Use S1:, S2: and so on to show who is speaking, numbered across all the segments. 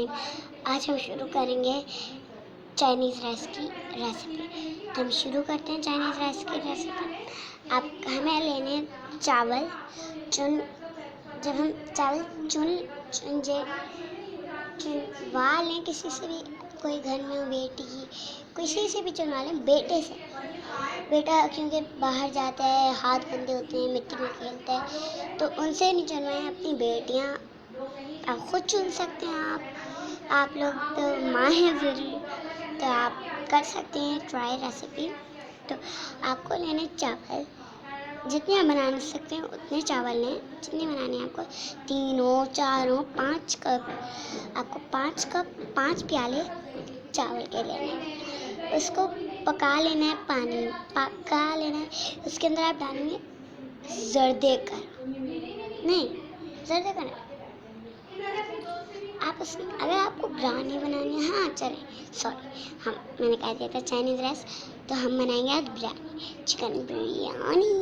S1: Again. आज हम शुरू करेंगे चाइनीज़ राइस की रेसिपी। तो हम शुरू करते हैं चाइनीज़ राइस की रेसिपी। हमें लेने चावल जब हम चावल चुनवा लें किसी से भी, कोई घर में हो बेटी किसी से भी चुनवा लें, बेटा क्योंकि बाहर जाता है, हाथ गंदे होते हैं, मिट्टी में खेलता है, तो उनसे नहीं चुनवाएं, अपनी बेटियां आप खुद चुन सकते हैं। आप लोग तो माँ हैं फिर, तो आप कर सकते हैं ट्राई रेसिपी। तो आपको लेने चावल, जितने आप बना सकते हैं उतने चावल लें, जितने बनाने हैं आपको, 3 हो 4 हो 5 कप, आपको 5 कप 5 प्याले चावल के लेने हैं। उसको पका लेना है, पानी पका लेना है। उसके अंदर आप डालेंगे जर्दे का आप उसमें, अगर आपको बिरयानी बनानी है, हाँ चले, मैंने कह दिया था चाइनीज़ राइस, तो हम बनाएंगे आज बिरयानी, चिकन बिरयानी।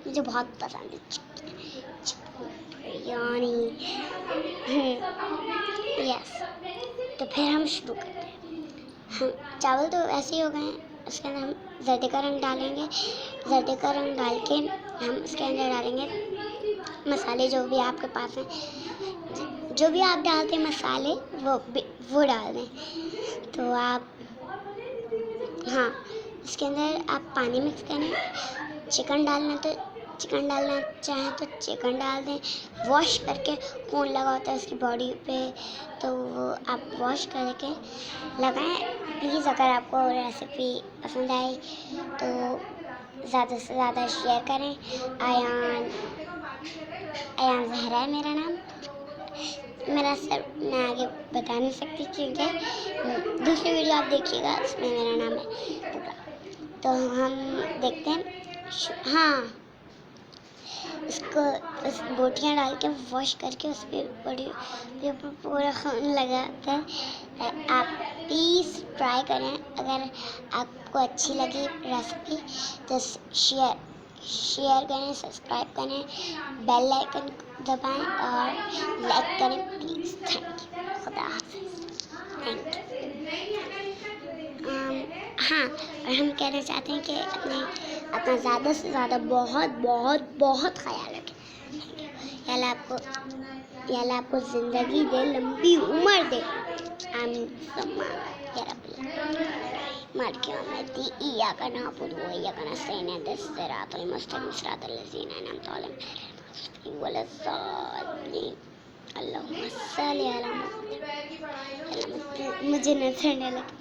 S1: मुझे बहुत पसंद है चिकन बिरयानी। यस, तो फिर हम शुरू करते हैं। हम चावल तो ऐसे ही हो गए हैं, उसके अंदर हम जर्दे का रंग डालेंगे। जर्दे का रंग डाल के हम उसके अंदर डालेंगे मसाले, जो भी आपके पास हैं, जो भी आप डालते हैं मसाले वो डाल दें। तो आप, हाँ, इसके अंदर आप पानी मिक्स करें। चिकन डालना चाहें तो चिकन डाल दें। वॉश करके खून लगा होता है उसकी बॉडी पे, तो वो आप वॉश करके लगाएं। प्लीज़ अगर आपको रेसिपी पसंद आई तो ज़्यादा से ज़्यादा शेयर करें। अयान जहरा है मेरा नाम। मेरा सर मैं आगे बता नहीं सकती क्योंकि दूसरी वीडियो आप देखिएगा, उसमें मेरा नाम है पूरा। तो हम देखते हैं। हाँ, उस बोटियाँ डाल के वॉश करके उस पर पूरा खून लगा कर आप प्लीज़ ट्राई करें। अगर आपको अच्छी लगी रेसिपी तो शेयर करें, सब्सक्राइब करें, बेल आइकन दबाएं और लाइक करें प्लीज़। थैंक यू, खुदा हाफिज़, थैंक यू। हाँ, और हम कहना चाहते हैं कि अपना ज़्यादा से ज़्यादा बहुत बहुत बहुत ख्याल रखें। या अल्लाह आपको ज़िंदगी दे, लंबी उम्र दे। आमीन सुम्मा या रब्बल आलमीन। इय्याका नअबुदु व इय्याका नस्तईन इहदिnas सिरातल मुस्तक़ीम सिरातल लज़ीना अनअमता अलैहिम वलद्दाल्लीन। अल्लाहुम्मा सल्लि अला मुहम्मद। मुझे नजर न लगे।